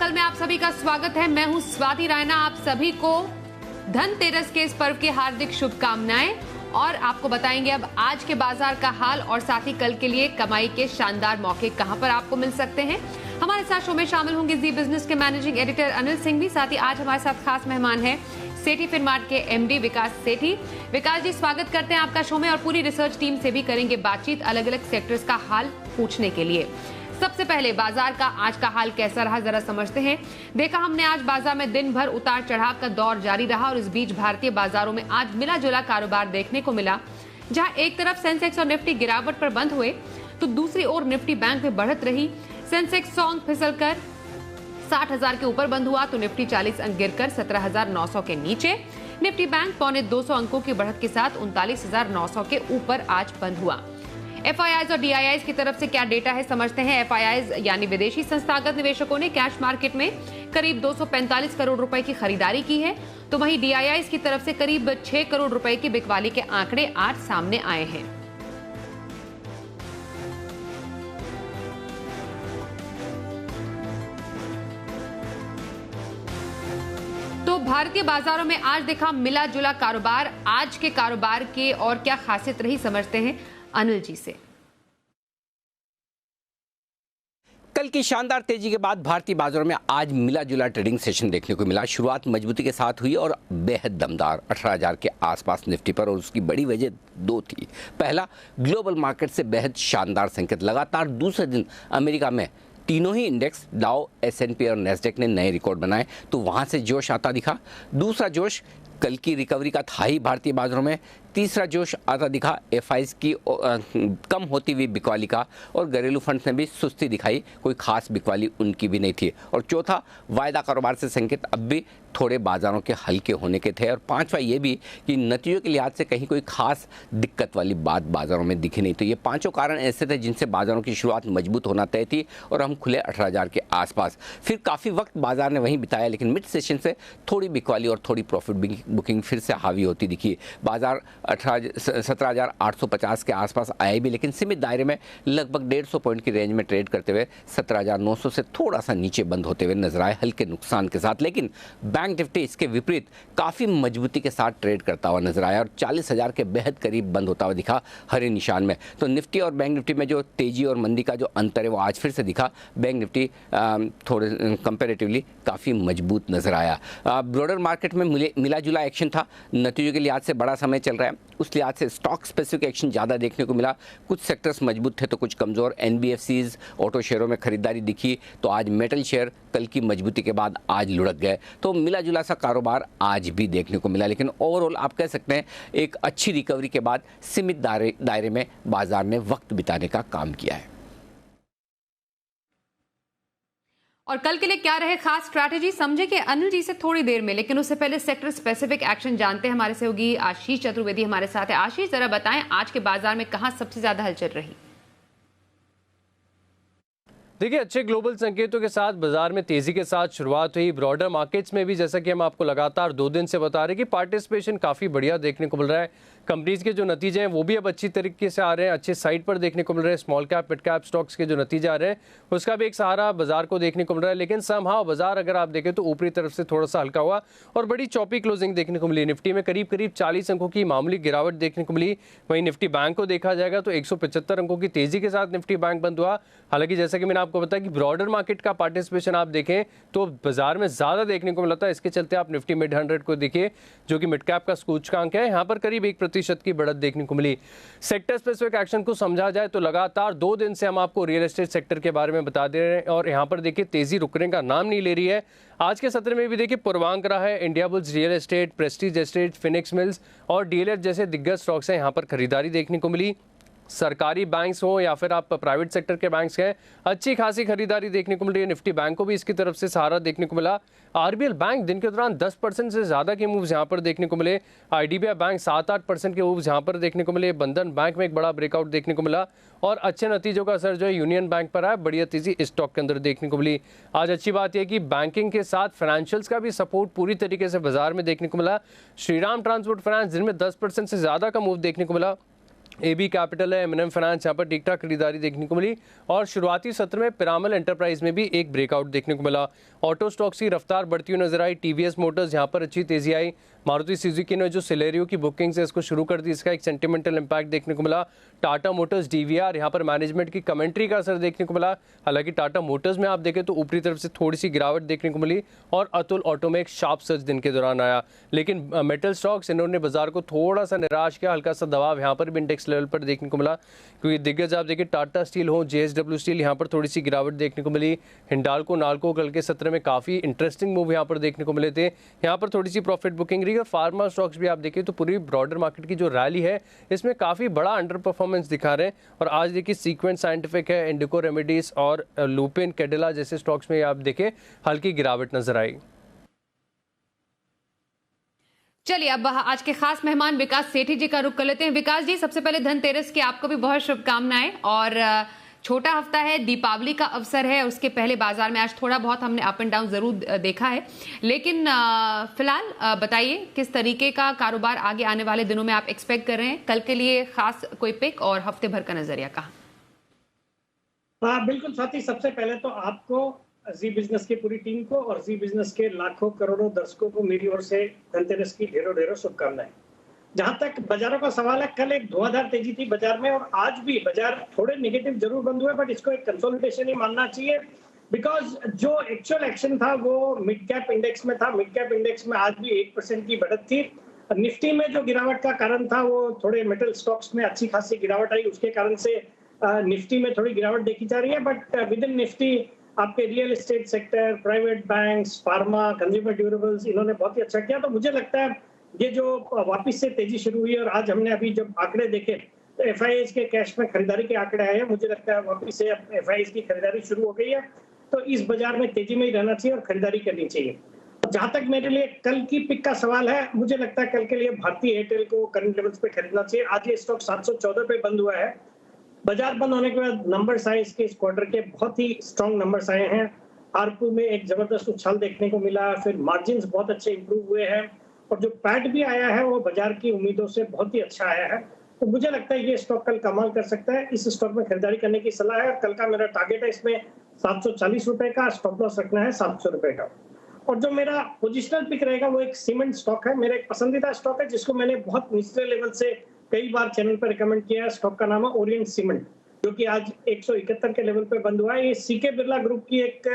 Circle में आप सभी का स्वागत है। मैं हूं स्वाति रायना। आप सभी को धनतेरस के इस पर्व की हार्दिक शुभकामनाएं और आपको बताएंगे अब आज के बाजार का हाल और साथ ही कल के लिए कमाई के शानदार मौके कहां पर आपको मिल सकते हैं। हमारे साथ शो में शामिल होंगे जी बिजनेस के मैनेजिंग एडिटर अनिल सिंह भी। साथ ही आज हमारे साथ खास मेहमान है सेठी फिनमार्ट के एमडी विकास सेठी। विकास जी, स्वागत करते हैं आपका शो में और पूरी रिसर्च टीम से भी करेंगे बातचीत अलग अलग सेक्टर्स का हाल पूछने के लिए। सबसे पहले बाजार का आज का हाल कैसा रहा जरा समझते हैं। देखा हमने आज बाजार में दिन भर उतार चढ़ाव का दौर जारी रहा और इस बीच भारतीय बाजारों में आज मिला जुला कारोबार देखने को मिला। जहां एक तरफ सेंसेक्स और निफ्टी गिरावट पर बंद हुए तो दूसरी ओर निफ्टी बैंक में बढ़त रही। सेंसेक्स 100 अंक फिसलकर 60,000 के ऊपर बंद हुआ तो निफ्टी 40 अंक गिरकर 17,900 के नीचे। निफ्टी बैंक पौने 200 अंकों की बढ़त के साथ 39,900 के ऊपर आज बंद हुआ। एफआईआईज और डीआईआईज की तरफ से क्या डेटा है समझते हैं। एफआईआईज यानी विदेशी संस्थागत निवेशकों ने कैश मार्केट में करीब 245 करोड़ रुपए की खरीदारी की है, तो वहीं डीआईआईज की तरफ से करीब 6 करोड़ रुपए की बिकवाली के आंकड़े आज सामने आए हैं। तो भारतीय बाजारों में आज देखा मिला जुला कारोबार। आज के कारोबार के और क्या खासियत रही समझते हैं अनिल जी से। कल की शानदार तेजी के बाद भारतीय बाजारों में आज मिला जुला ट्रेडिंग सेशन देखने को मिला। शुरुआत मजबूती के साथ हुई और बेहद दमदार 18,000 के आसपास निफ्टी पर, और उसकी बड़ी वजह दो थी। पहला, ग्लोबल मार्केट से बेहद शानदार संकेत। लगातार दूसरे दिन अमेरिका में तीनों ही इंडेक्स डाउ, एस&पी और नैस्डैक ने नए रिकॉर्ड बनाए, तो वहां से जोश आता दिखा। दूसरा जोश कल की रिकवरी का था ही भारतीय बाजारों में। तीसरा जोश आता दिखा एफआईज की कम होती हुई बिकवाली का, और घरेलू फंड्स ने भी सुस्ती दिखाई, कोई खास बिकवाली उनकी भी नहीं थी। और चौथा, वायदा कारोबार से संकेत अब भी थोड़े बाजारों के हल्के होने के थे। और पांचवा ये भी कि नतीजों के लिहाज से कहीं कोई खास दिक्कत वाली बात बाजारों में दिखी नहीं। तो ये पांचों कारण ऐसे थे जिनसे बाजारों की शुरुआत मजबूत होना तय थी और हम खुले 18,000 के आसपास। फिर काफ़ी वक्त बाजार ने वहीं बिताया, लेकिन मिड सेशन से थोड़ी बिकवाली और थोड़ी प्रॉफिट बुकिंग फिर से हावी होती दिखी। बाजार 17,850 के आसपास आए भी, लेकिन सीमित दायरे में लगभग 150 पॉइंट की रेंज में ट्रेड करते हुए 17,900 से थोड़ा सा नीचे बंद होते हुए नजर आए, हल्के नुकसान के साथ। लेकिन बैंक निफ्टी इसके विपरीत काफ़ी मजबूती के साथ ट्रेड करता हुआ नजर आया और 40,000 के बेहद करीब बंद होता हुआ दिखा हरे निशान में। तो निफ्टी और बैंक निफ्टी में जो तेजी और मंदी का जो अंतर है वो आज फिर से दिखा। बैंक निफ्टी थोड़े कंपेरेटिवली काफ़ी मजबूत नजर आया। ब्रॉडर मार्केट में मिला जुला एक्शन था। नतीजों के लिहाज से बड़ा समय चल रहा है, उस लिहाज से स्टॉक स्पेसिफिक एक्शन ज़्यादा देखने को मिला। कुछ सेक्टर्स मजबूत थे तो कुछ कमज़ोर। एनबीएफसीज, ऑटो शेयरों में खरीदारी दिखी, तो आज मेटल शेयर कल की मजबूती के बाद आज लुढ़क गए। तो मिला जुला सा कारोबार आज भी देखने को मिला, लेकिन ओवरऑल आप कह सकते हैं एक अच्छी रिकवरी के बाद सीमित दायरे में बाजार ने वक्त बिताने का काम किया है। और कल के लिए क्या रहे खास स्ट्रैटेजी समझे कि अनिल जी से थोड़ी देर में, लेकिन उससे पहले सेक्टर स्पेसिफिक एक्शन जानते हैं। हमारे सहयोगी आशीष चतुर्वेदी हमारे साथ है। आशीष, जरा बताएं आज के बाजार में कहां सबसे ज्यादा हलचल रही। देखिए, अच्छे ग्लोबल संकेतों के साथ बाजार में तेजी के साथ शुरुआत हुई। ब्रॉडर मार्केट्स में भी जैसा कि हम आपको लगातार 2 दिन से बता रहे हैं कि पार्टिसिपेशन काफ़ी बढ़िया देखने को मिल रहा है। कंपनीज के जो नतीजे हैं वो भी अब अच्छी तरीके से आ रहे हैं, अच्छे साइड पर देखने को मिल रहे हैं। Small cap, mid cap stocks के जो नतीजे आ रहे हैं उसका भी एक सहारा बाजार को देखने को मिल रहा है। लेकिन समहाउ बाजार अगर आप देखें तो ऊपरी तरफ से थोड़ा सा हल्का हुआ और बड़ी चौपी क्लोजिंग देखने को मिली। निफ्टी में करीब 40 अंकों की मामूली गिरावट देखने को मिली। वहीं निफ्टी बैंक को देखा जाएगा तो 175 अंकों की तेजी के साथ निफ्टी बैंक बंद हुआ। हालांकि जैसा कि मैंने आपको बताया कि ब्रॉडर मार्केट का पार्टिसिपेशन आप देखें तो बाजार में ज्यादा देखने को मिला था। इसके चलते आप निफ्टी मिड 100 को देखिए जो कि मिड कैप का सूचकांक है, यहाँ पर करीब 1% की बढ़त देखने को मिली। सेक्टर स्पेसिफिक एक्शन को समझा जाए तो लगातार 2 दिन से हम आपको रियल एस्टेट सेक्टर के बारे में बता दे रहे हैं और यहाँ पर देखिए तेजी रुकने का नाम नहीं ले रही है। आज के सत्र में भी देखिए पूर्वांक रहा है। India bulls real estate, Prestige estate, Phoenix mills और डीएलएफ जैसे दिग्गज स्टॉक्स हैं, यहाँ पर खरीदारी देखने को मिली। सरकारी बैंक्स हो या फिर आप प्राइवेट सेक्टर के बैंक्स हैं, अच्छी खासी खरीदारी देखने को मिल रही है। निफ्टी बैंक को भी इसकी तरफ से सहारा देखने को मिला। आरबीएल बैंक दिन के दौरान 10% से ज़्यादा के मूव्स यहाँ पर देखने को मिले। आईडीबीआई बैंक 7-8% के मूव्स यहाँ पर देखने को मिले। बंधन बैंक में एक बड़ा ब्रेकआउट देखने को मिला और अच्छे नतीजों का असर जो है यूनियन बैंक पर आया। बढ़िया तेजी इस स्टॉक के अंदर देखने को मिली। आज अच्छी बात यह कि बैंकिंग के साथ फाइनेंशियल्स का भी सपोर्ट पूरी तरीके से बाजार में देखने को मिला। श्रीराम ट्रांसपोर्ट फाइनेंस दिन में 10% से ज़्यादा का मूव देखने को मिला AB कैपिटल है, M&M फाइनेंस, यहाँ पर ठीक ठाक खरीदारी देखने को मिली और शुरुआती सत्र में पिरामल एंटरप्राइज में भी एक ब्रेकआउट देखने को मिला। ऑटो स्टॉक्स की रफ्तार बढ़ती हुई नजर आई। TVS मोटर्स यहाँ पर अच्छी तेजी आई। मारुति सुजुकी ने जो सिलेरियो की बुकिंग्स है इसको शुरू कर दी, इसका एक सेंटिमेंटल इंपैक्ट देखने को मिला। टाटा मोटर्स DVR यहाँ पर मैनेजमेंट की कमेंट्री का असर देखने को मिला। हालांकि टाटा मोटर्स में आप देखें तो ऊपरी तरफ से थोड़ी सी गिरावट देखने को मिली और अतुल ऑटो में एक शार्प सर्ज दिन के दौरान आया। लेकिन मेटल स्टॉक्स इन्होंने बाजार को थोड़ा सा निराश किया, हल्का सा दबाव यहाँ पर भी इंडेक्स लेवल पर देखने को मिला, क्योंकि दिग्गज आप देखिए टाटा स्टील हो, JSW स्टील, यहाँ पर थोड़ी सी गिरावट देखने को मिली। हिंडाल्को नाल्को कल के सत्र में काफ़ी इंटरेस्टिंग मूव यहाँ पर देखने को मिले थे, यहाँ पर थोड़ी सी प्रॉफिट बुकिंग रही। और फार्मा स्टॉक्स भी आप देखिए तो पूरी ब्रॉडर मार्केट की जो रैली है इसमें काफ़ी बड़ा अंडर परफॉर्मेंस दिखा रहे हैं। और आज देखिए सीक्वेंस साइंटिफिक है, इंडिको रेमेडीज और लुपिन कैडिला जैसे स्टॉक्स में आप देखें हल्की गिरावट नजर आई। चलिए अब आज के खास मेहमान विकास सेठी जी का रुख कर लेते हैं। विकास जी, सबसे पहले धनतेरस की आपको भी बहुत शुभकामनाएं। और छोटा हफ्ता है, दीपावली का अवसर है, उसके पहले बाजार में आज थोड़ा बहुत हमने अप एंड डाउन जरूर देखा है, लेकिन फिलहाल बताइए किस तरीके का कारोबार आगे आने वाले दिनों में आप एक्सपेक्ट कर रहे हैं? कल के लिए खास कोई पिक और हफ्ते भर का नजरिया कहाँ? हाँ बिल्कुल स्वाति, सबसे पहले तो आपको जी बिजनेस की पूरी टीम को और जी बिजनेस के लाखों करोड़ों दर्शकों को मेरी ओर से धनतेरस की ढेरों ढेरों शुभकामनाएं। जहां तक बाजारों का सवाल है, कल एक धुआंधार तेजी थी बाजार में और आज भी बाजार थोड़े नेगेटिव जरूर बंद हुए, बट इसको एक कंसोलिडेशन ही मानना चाहिए। बिकॉज जो एक्चुअल एक्शन था वो मिड कैप इंडेक्स में था। मिड कैप इंडेक्स में आज भी 1% की बढ़त थी। निफ्टी में जो गिरावट का कारण था वो थोड़े मेटल स्टॉक्स में अच्छी खासी गिरावट आई, उसके कारण से निफ्टी में थोड़ी गिरावट देखी जा रही है। बट विद इन निफ्टी आपके real estate sector, private banks, pharma, consumer durables, इन्होंने बहुत ही अच्छा किया। तो मुझे लगता है ये जो वापस से तेजी शुरू हुई और आज हमने अभी जब आंकड़े देखे तो FIIs के कैश में खरीदारी के आंकड़े आए हैं, मुझे लगता है वापस से अब FIIs की खरीदारी शुरू हो गई है। तो इस बाजार में तेजी में ही रहना चाहिए और खरीदारी करनी चाहिए। जहां तक मेरे लिए कल की पिक का सवाल है, मुझे लगता है कल के लिए भारतीय एयरटेल को करंट लेवल्स पे खरीदना चाहिए। आज ये स्टॉक 714 पे बंद हुआ है। बाजार बंद होने के बाद नंबर्स आए इसके, इस क्वार्टर के बहुत ही स्ट्रॉन्ग नंबर्स आए हैं। आरपू में एक जबरदस्त उछाल देखने को मिला, फिर मार्जिन्स बहुत अच्छे इंप्रूव हुए हैं और जो पैट भी आया है वो बाजार की उम्मीदों से बहुत ही अच्छा आया है। तो मुझे लगता है ये स्टॉक कल कमाल कर सकता है। इस स्टॉक में खरीदारी करने की सलाह है। कल का मेरा टारगेट है इसमें 740 रुपए का, स्टॉप लॉस रखना है 700 रुपए का। और जो मेरा पोजिशनल पिक रहेगा वो एक सीमेंट स्टॉक है, मेरा एक पसंदीदा स्टॉक है जिसको मैंने बहुत निचले लेवल से कई बार चैनल पर रिकमेंड किया है। स्टॉक का नाम है ओरिएंट सीमेंट, जो कि आज 171 के लेवल पे बंद हुआ है। ये सीके बिरला ग्रुप की एक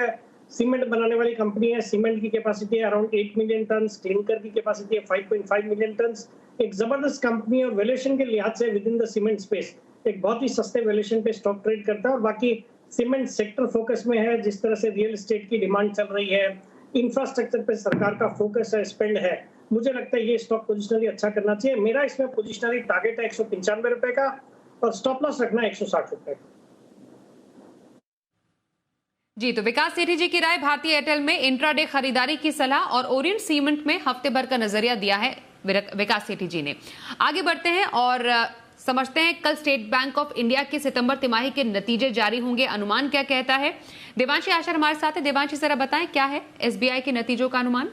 सीमेंट बनाने वाली कंपनी है। सीमेंट की कैपेसिटी है अराउंड 8 मिलियन टन, क्लिंकर की कैपेसिटी है 5.5 मिलियन टन। एक जबरदस्त कंपनी है और वैल्यूएशन के लिहाज से with in the cement space एक बहुत ही सस्ते वैल्यूएशन पे स्टॉक ट्रेड करता है। और बाकी सीमेंट सेक्टर फोकस में है, जिस तरह से रियल एस्टेट की डिमांड चल रही है, इंफ्रास्ट्रक्चर पे सरकार का फोकस है, स्पेंड है, मुझे लगता है ये स्टॉक पोजिशनली अच्छा करना चाहिए। मेरा इसमें पोजिशनली टारगेट है 195 रुपए का और स्टॉप लॉस रखना है 160 रुपए। जी, तो विकास सेठी जी की राय, भारतीय एयरटेल में इंट्राडे खरीदारी की सलाह और ओरिएंट सीमेंट में हफ्ते भर का नजरिया दिया है विकास सेठी जी ने। आगे बढ़ते हैं और समझते हैं कल स्टेट बैंक ऑफ इंडिया के सितंबर तिमाही के नतीजे जारी होंगे, अनुमान क्या कहता है। देवांशी आशर हमारे साथ है। देवांशी जरा बताएं क्या है SBI के नतीजों का अनुमान।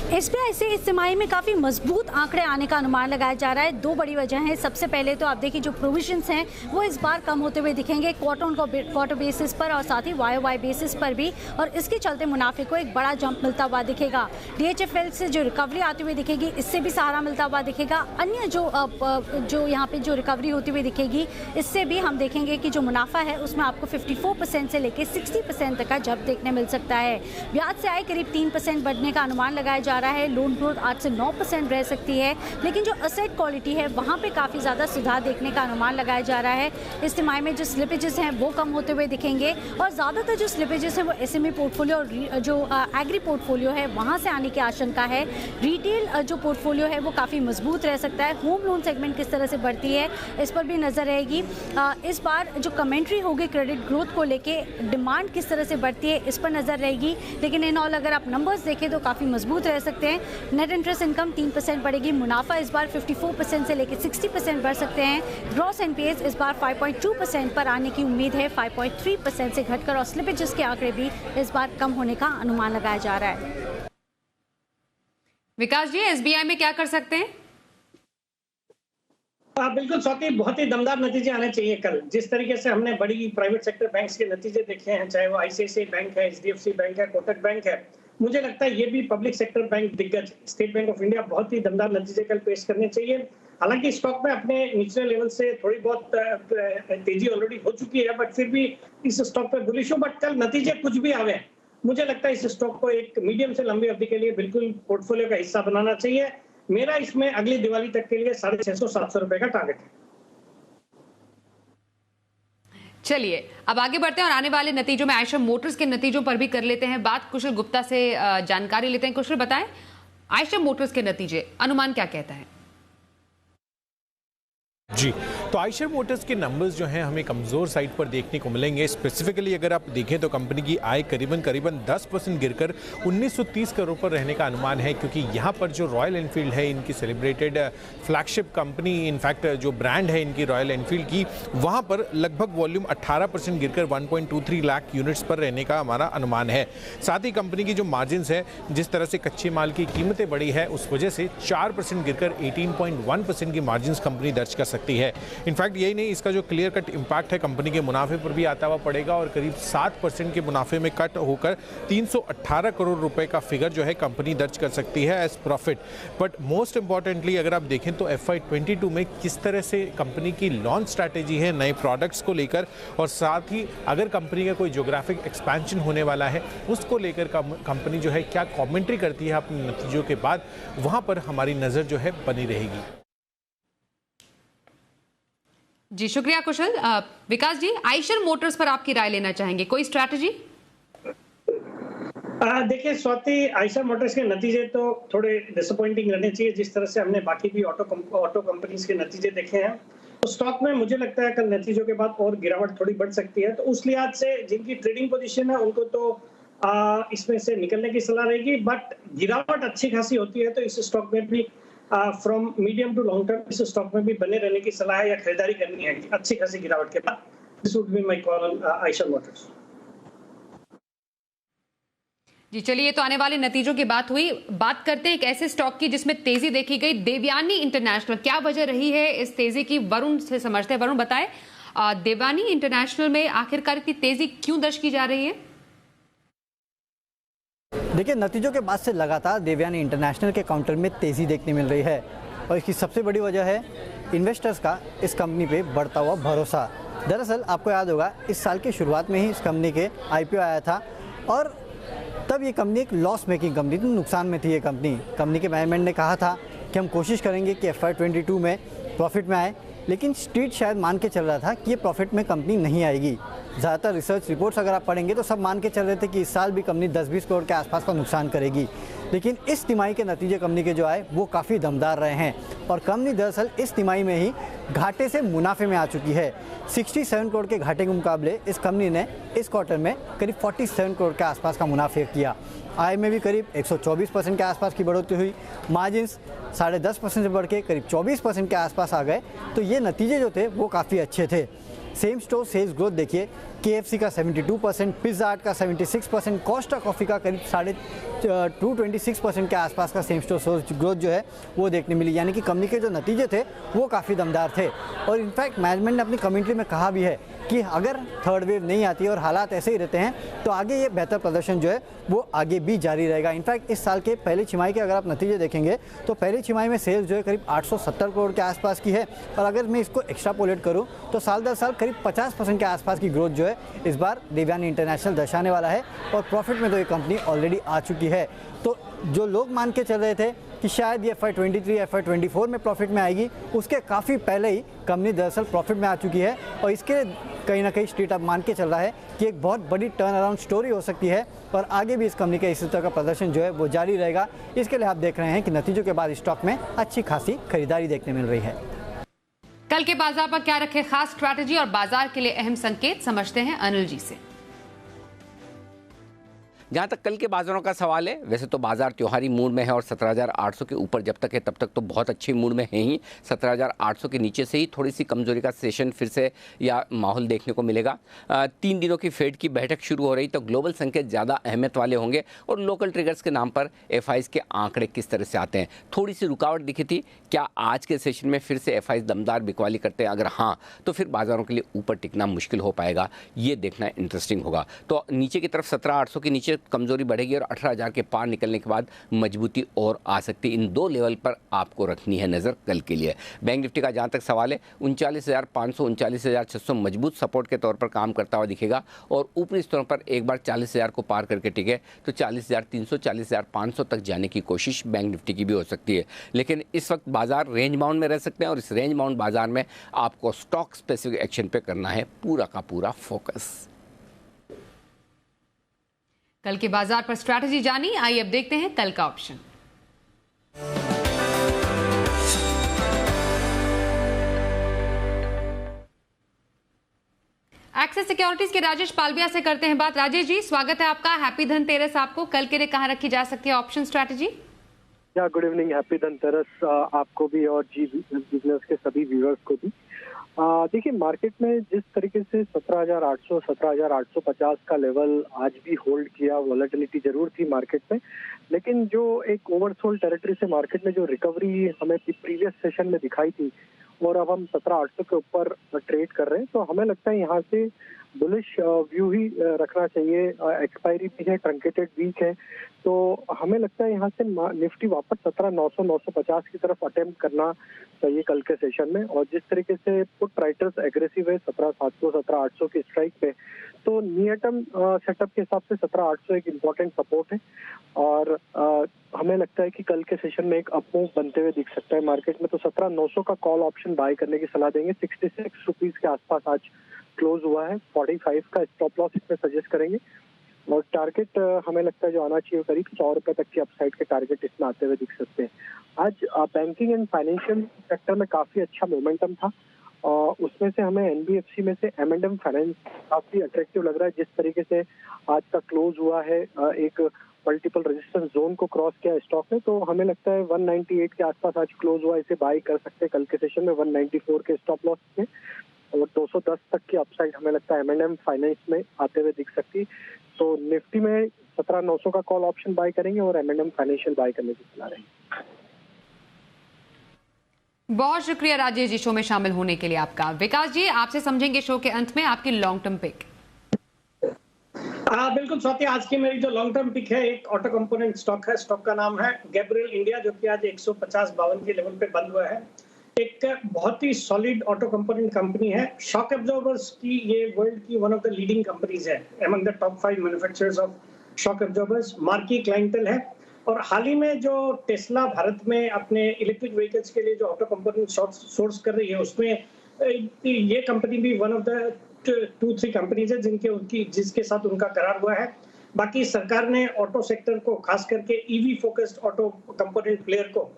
SBI से इस तिमाही में काफ़ी मजबूत आंकड़े आने का अनुमान लगाया जा रहा है। दो बड़ी वजह हैं। सबसे पहले तो आप देखिए जो प्रोविजंस हैं वो इस बार कम होते हुए दिखेंगे क्वार्टर ऑन क्वार्टर बेसिस पर और साथ ही YOY बेसिस पर भी, और इसके चलते मुनाफे को एक बड़ा जंप मिलता हुआ दिखेगा। DHFL से जो रिकवरी आती हुई दिखेगी, इससे भी सहारा मिलता हुआ दिखेगा। अन्य जो यहाँ पे जो रिकवरी होती हुई दिखेगी, इससे भी हम देखेंगे कि जो मुनाफा है उसमें आपको 54% से लेकर 60% तक का जंप देखने मिल सकता है। ब्याज से आय करीब 3% बढ़ने का अनुमान लगाया जा रहा है। लोन ग्रोथ 8 से 9% रह सकती है, लेकिन जो असेट क्वालिटी है वहाँ पे काफ़ी ज़्यादा सुधार देखने का अनुमान लगाया जा रहा है। इस तिमाही में जो स्लिपेजेस हैं वो कम होते हुए दिखेंगे और ज़्यादातर जो स्लिपेजेस हैं वो SME पोर्टफोलियो और जो एग्री पोर्टफोलियो है वहाँ से आने की आशंका है। रिटेल जो पोर्टफोलियो है वो काफ़ी मजबूत रह सकता है। होम लोन सेगमेंट किस तरह से बढ़ती है इस पर भी नज़र रहेगी। इस बार जो कमेंट्री होगी क्रेडिट ग्रोथ को लेके, डिमांड किस तरह से बढ़ती है इस पर नज़र रहेगी। लेकिन इन ऑल अगर आप नंबर्स देखें तो काफ़ी मजबूत रह सकते हैं। नेट इंटरेस्ट इनकम 3% बढ़ेगी। मुनाफा इस बार 54% से लेकर 60% बढ़ सकते हैं। ग्रॉस NPAs इस बार 5.2% पर आने की उम्मीद है, 5.3% से घटकर, और स्लिपेजेस के आंकड़े भी इस बार कम होने का अनुमान लगाया जा रहा है। विकास जी, SBI में क्या कर सकते हैं? बिल्कुल स्वाति, बहुत ही दमदार नतीजे आने चाहिए कल। जिस तरीके से हमने बड़ी प्राइवेट सेक्टर बैंक्स के नतीजे देखे हैं, चाहे वो आईसीआईसीआई बैंक है, एचडीएफसी बैंक है, कोटक बैंक है, मुझे लगता है ये भी पब्लिक सेक्टर बैंक दिग्गज स्टेट बैंक ऑफ इंडिया बहुत ही दमदार नतीजे कल पेश करने चाहिए। हालांकि स्टॉक में अपने निचले लेवल से थोड़ी बहुत तेजी ऑलरेडी हो चुकी है, बट फिर भी इस स्टॉक पे बुलिश हूं। बट कल नतीजे कुछ भी आवे, मुझे लगता है इस स्टॉक को एक मीडियम से लंबी अवधि के लिए बिल्कुल पोर्टफोलियो का हिस्सा बनाना चाहिए। मेरा इसमें अगली दिवाली तक के लिए 650-700 रुपए का टारगेट है। चलिए अब आगे बढ़ते हैं और आने वाले नतीजों में आयशर मोटर्स के नतीजों पर भी कर लेते हैं बात। कुशल गुप्ता से जानकारी लेते हैं। कुशल बताएं, आयशर मोटर्स के नतीजे अनुमान क्या कहता है? जी, तो आयशर मोटर्स के नंबर्स जो हैं हमें कमज़ोर साइड पर देखने को मिलेंगे। स्पेसिफिकली अगर आप देखें तो कंपनी की आय करीबन 10% गिरकर 1930 करोड़ पर रहने का अनुमान है, क्योंकि यहाँ पर जो रॉयल एनफील्ड है, इनकी सेलिब्रेटेड फ्लैगशिप कंपनी, इनफैक्ट जो ब्रांड है इनकी रॉयल एनफील्ड की, वहाँ पर लगभग वॉल्यूम 18% गिरकर 1.23 लाख यूनिट्स पर रहने का हमारा अनुमान है। साथ ही कंपनी की जो मार्जिन्स है, जिस तरह से कच्चे माल की कीमतें बढ़ी है, उस वजह से 4% गिरकर 18.1% की मार्जिन्स कंपनी दर्ज कर सकती है। इनफैक्ट यही नहीं, इसका जो क्लियर कट इम्पैक्ट है कंपनी के मुनाफे पर भी आता हुआ पड़ेगा और करीब 7% के मुनाफे में कट होकर 318 करोड़ रुपए का फिगर जो है कंपनी दर्ज कर सकती है as profit. But most importantly अगर आप देखें तो FY22 में किस तरह से कंपनी की लॉन्च स्ट्रैटेजी है नए प्रोडक्ट्स को लेकर, और साथ ही अगर कंपनी का कोई ज्योग्राफिक एक्सपेंशन होने वाला है उसको लेकर कंपनी जो है क्या कमेंट्री करती है अपने नतीजों के बाद, वहां पर हमारी नज़र जो है बनी रहेगी। जी शुक्रिया कुशल। विकास जी, आयशर मोटर्स पर आपकी राय लेना चाहेंगे, कोई स्ट्रैटेजी? देखिए स्वाति, आयशर मोटर्स के नतीजे तो थोड़े डिसअपॉइंटिंग रहने चाहिए, जिस तरह से हमने बाकी भी ऑटो कंपनीज के नतीजे देखे हैं। तो स्टॉक में मुझे लगता है कल नतीजों के बाद और गिरावट थोड़ी बढ़ सकती है। तो उस लिहाज से जिनकी ट्रेडिंग पोजीशन है उनको तो इसमें से निकलने की सलाह रहेगी। बट गिरावट अच्छी खासी होती है तो इस स्टॉक में भी from medium to long term इस स्टॉक में भी बने रहने की सलाह है या खरीदारी करनी है अच्छी खासी गिरावट के बाद। This would be my call on Eicher motors. जी चलिए, तो आने वाले नतीजों की बात हुई, बात करते हैं एक ऐसे स्टॉक की जिसमें तेजी देखी गई, देवयानी इंटरनेशनल। क्या वजह रही है इस तेजी की, वरुण से समझते हैं। वरुण बताएं, देवयानी इंटरनेशनल में आखिरकार इतनी तेजी क्यों दर्ज की जा रही है? देखिए, नतीजों के बाद से लगातार देवयानी इंटरनेशनल के काउंटर में तेज़ी देखने मिल रही है और इसकी सबसे बड़ी वजह है इन्वेस्टर्स का इस कंपनी पे बढ़ता हुआ भरोसा। दरअसल आपको याद होगा, इस साल की शुरुआत में ही इस कंपनी के IPO आया था और तब ये कंपनी एक लॉस मेकिंग कंपनी थी, नुकसान में थी ये कंपनी के मैनेजमेंट ने कहा था कि हम कोशिश करेंगे कि FY22 में प्रॉफिट में आए, लेकिन स्ट्रीट शायद मान के चल रहा था कि ये प्रॉफिट में कंपनी नहीं आएगी। ज़्यादातर रिसर्च रिपोर्ट्स अगर आप पढ़ेंगे तो सब मान के चल रहे थे कि इस साल भी कंपनी 10-20 करोड़ के आसपास का नुकसान करेगी, लेकिन इस तिमाही के नतीजे कंपनी के जो आए वो काफ़ी दमदार रहे हैं और कंपनी दरअसल इस तिमाही में ही घाटे से मुनाफे में आ चुकी है। 67 करोड़ के घाटे के मुकाबले इस कंपनी ने इस क्वार्टर में करीब 47 करोड़ के आसपास का मुनाफे किया। आय में भी करीब 124% के आसपास की बढ़ोतरी हुई, मार्जिन्स 10.5% से बढ़ के करीब 24% के आसपास आ गए। तो ये नतीजे जो थे वो काफ़ी अच्छे थे। सेम स्टोर सेल्स ग्रोथ देखिए, KFC का 72%, पिज़्ज़ा हट का 76%, कोस्टा कॉफ़ी का करीब 226% के आसपास का सेम स्टोर सेल्स ग्रोथ जो है वो देखने मिली। यानी कि कंपनी के जो नतीजे थे वो काफ़ी दमदार थे और इनफैक्ट मैनेजमेंट ने अपनी कमेंट्री में कहा भी है कि अगर थर्ड वेव नहीं आती और हालात ऐसे ही रहते हैं तो आगे ये बेहतर प्रदर्शन जो है वो आगे भी जारी रहेगा। इनफैक्ट इस साल के पहली छमाही के अगर आप नतीजे देखेंगे तो पहली छमाही में सेल्स जो है करीब 870 करोड़ के आसपास की है और अगर मैं इसको एक्स्ट्रापोलेट करूँ तो साल दर साल करीब 50% के आसपास की ग्रोथ जो है इस बार देवयानी इंटरनेशनल दर्शाने वाला है और प्रॉफिट में तो ये कंपनी ऑलरेडी आ चुकी है। तो जो लोग मान के चल रहे थे कि शायद ये FY23 FY24 में प्रॉफिट में आएगी, उसके काफ़ी पहले ही कंपनी दरअसल प्रॉफिट में आ चुकी है और इसके कहीं ना कहीं स्ट्रीट अब मान के चल रहा है कि एक बहुत बड़ी टर्न अराउंड स्टोरी हो सकती है और आगे भी इस कंपनी का इसी तरह का प्रदर्शन जो है वो जारी रहेगा। इसके लिए आप देख रहे हैं कि नतीजों के बाद स्टॉक में अच्छी खासी खरीदारी देखने मिल रही है। कल के बाजार पर क्या रखे खास स्ट्रैटेजी और बाजार के लिए अहम संकेत, समझते हैं अनिल जी से। जहां तक कल के बाजारों का सवाल है, वैसे तो बाजार त्योहारी मूड में है और 17,800 के ऊपर जब तक है तब तक तो बहुत अच्छे मूड में है ही। 17,800 के नीचे से ही थोड़ी सी कमजोरी का सेशन फिर से या माहौल देखने को मिलेगा। 3 दिनों की फेड की बैठक शुरू हो रही तो ग्लोबल संकेत ज़्यादा अहमियत वाले होंगे और लोकल ट्रिगर्स के नाम पर एफआईज के आंकड़े किस तरह से आते हैं। थोड़ी सी रुकावट दिखी थी, क्या आज के सेशन में फिर से एफआईज दमदार बिकवाली करते हैं? अगर हाँ तो फिर बाजारों के लिए ऊपर टिकना मुश्किल हो पाएगा, ये देखना इंटरेस्टिंग होगा। तो नीचे की तरफ 17,800 के नीचे कमजोरी बढ़ेगी और 18,000 के पार निकलने के बाद मजबूती और आ सकती। इन 2 लेवल पर आपको रखनी है नजर कल के लिए। बैंक निफ्टी का जहां तक सवाल है 39,500 39,600 मजबूत सपोर्ट के तौर पर काम करता हुआ दिखेगा और ऊपरी स्तरों पर एक बार 40,000 को पार करके टिके तो 40,300 40,500 तक जाने की कोशिश बैंक निफ्टी की भी हो सकती है। लेकिन इस वक्त बाजार रेंज बाउंड में रह सकते हैं और इस रेंज बाउंड बाजार में आपको स्टॉक स्पेसिफिक एक्शन पे करना है पूरा का पूरा फोकस। कल के बाजार पर स्ट्रैटेजी जानी, आइए अब देखते हैं कल का ऑप्शन। एक्सिस सिक्योरिटीज के राजेश पालविया से करते हैं बात। राजेश जी, स्वागत है आपका। हैप्पी धनतेरस आपको। कल के लिए कहां रखी जा सकती है ऑप्शन स्ट्रैटेजी? या गुड इवनिंग, हैप्पी धनतेरस आपको भी और जी बिजनेस के सभी व्यूअर्स को भी। देखिए, मार्केट में जिस तरीके से 17,800 17,850 का लेवल आज भी होल्ड किया, वॉलेटिलिटी जरूर थी मार्केट में, लेकिन जो एक ओवरसोल्ड टेरिटरी से मार्केट में जो रिकवरी हमें प्रीवियस सेशन में दिखाई थी और अब हम 17,800 के ऊपर ट्रेड कर रहे हैं, तो हमें लगता है यहाँ से बुलिश व्यू ही रखना चाहिए। एक्सपायरी भी है, ट्रंकेटेड वीक है, तो हमें लगता है यहाँ से निफ्टी वापस 17,900 950 की तरफ अटेम्प्ट करना चाहिए कल के सेशन में। और जिस तरीके से पुट राइटर्स एग्रेसिव है 17,700 17,800 की स्ट्राइक पे, तो नियर टर्म सेटअप के हिसाब से 17,800 एक इम्पोर्टेंट सपोर्ट है और हमें लगता है कि कल के सेशन में एक अप मूव बनते हुए दिख सकता है मार्केट में। तो 17,900 का कॉल ऑप्शन बाय करने की सलाह देंगे। 66 रुपीज के आसपास आज क्लोज हुआ है। 45 का स्टॉप लॉस इसमें सजेस्ट करेंगे और टारगेट हमें लगता है जो आना चाहिए करीब 100 रुपए तक की अपसाइड के टारगेट इसमें आते हुए दिख सकते हैं। आज बैंकिंग एंड फाइनेंशियल सेक्टर में काफी अच्छा मोमेंटम था और उसमें से हमें एनबीएफसी में से M&M फाइनेंस काफी अट्रैक्टिव लग रहा है। जिस तरीके से आज का क्लोज हुआ है, एक मल्टीपल रेजिस्टेंस जोन को क्रॉस किया स्टॉक ने, तो हमें लगता है 198 के आसपास आज क्लोज हुआ, इसे बाय कर सकते हैं कल के सेशन में 194 के स्टॉप लॉस में और 210 तक की अपसाइड हमें लगता है M&M फाइनेंस में आते हुए दिख सकती। तो निफ्टी में 17,900 का कॉल ऑप्शन बाय करेंगे और M&M फाइनेंशियल बाय करने की सलाह रहेगी। बहुत शुक्रिया राजेश जी शो में शामिल होने के लिए आपका। विकास जी, आपसे समझेंगे शो के अंत में आपकी लॉन्ग टर्म पिक। बिल्कुल स्वाति, आज की मेरी जो लॉन्ग टर्म पिक है एक ऑटो कंपोनेंट स्टॉक है। स्टॉक का नाम है गैब्रियल इंडिया, जो कि आज 150-52 के लेवल पे बंद हुआ है। एक बहुत ही सॉलिड ऑटो कंपोनेंट कंपनी है। शॉक एब्जॉर्बर्स की ये वर्ल्ड की one of the leading companies है, among the top 5 manufacturers of shock absorbers. Marquee clientele है और हाल ही में जो टेस्ला भारत में अपने इलेक्ट्रिक व्हीकल्स के लिए जो ऑटो कंपोनेंट सोर्स कर रही है, उसमें ये कंपनी भी वन ऑफ द 2-3 कंपनीज है जिसके साथ उनका करार हुआ है। बाकी सरकार ने ऑटो सेक्टर को, खास करके EV focused auto component player को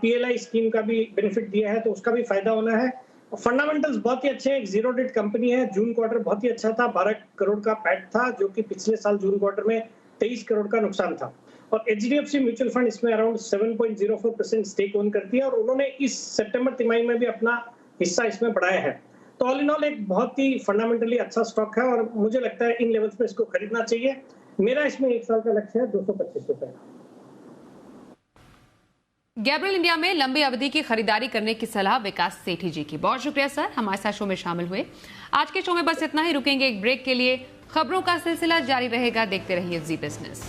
PLI स्कीम का भी बेनिफिट दिया है, तो उसका भी फायदा होना है। फंडामेंटल्स बहुत ही अच्छे हैं। एक जीरो डेट कंपनी है। जून क्वार्टर बहुत ही अच्छा था, 12 करोड़ का पैट था, जो कि पिछले साल जून क्वार्टर में 23 करोड़ का नुकसान था। और HDFC म्यूचुअल फंड इसमें अराउंड 7.04% स्टेक ओन करती है और उन्होंने इस सितंबर तिमाही में भी अपना हिस्सा इसमें बढ़ाया है। तो ऑल इन ऑल एक बहुत ही फंडामेंटली अच्छा स्टॉक है और मुझे लगता है इन लेवल्स पे इसको खरीदना चाहिए। मेरा इसमें 1 साल का लक्ष्य है 225 रुपए। गैब्रियल इंडिया में लंबी अवधि की खरीदारी करने की सलाह विकास सेठी जी की। बहुत शुक्रिया सर, हमारे साथ शो में शामिल हुए। आज के शो में बस इतना ही, रुकेंगे एक ब्रेक के लिए। खबरों का सिलसिला जारी रहेगा, देखते रहिए जी बिजनेस।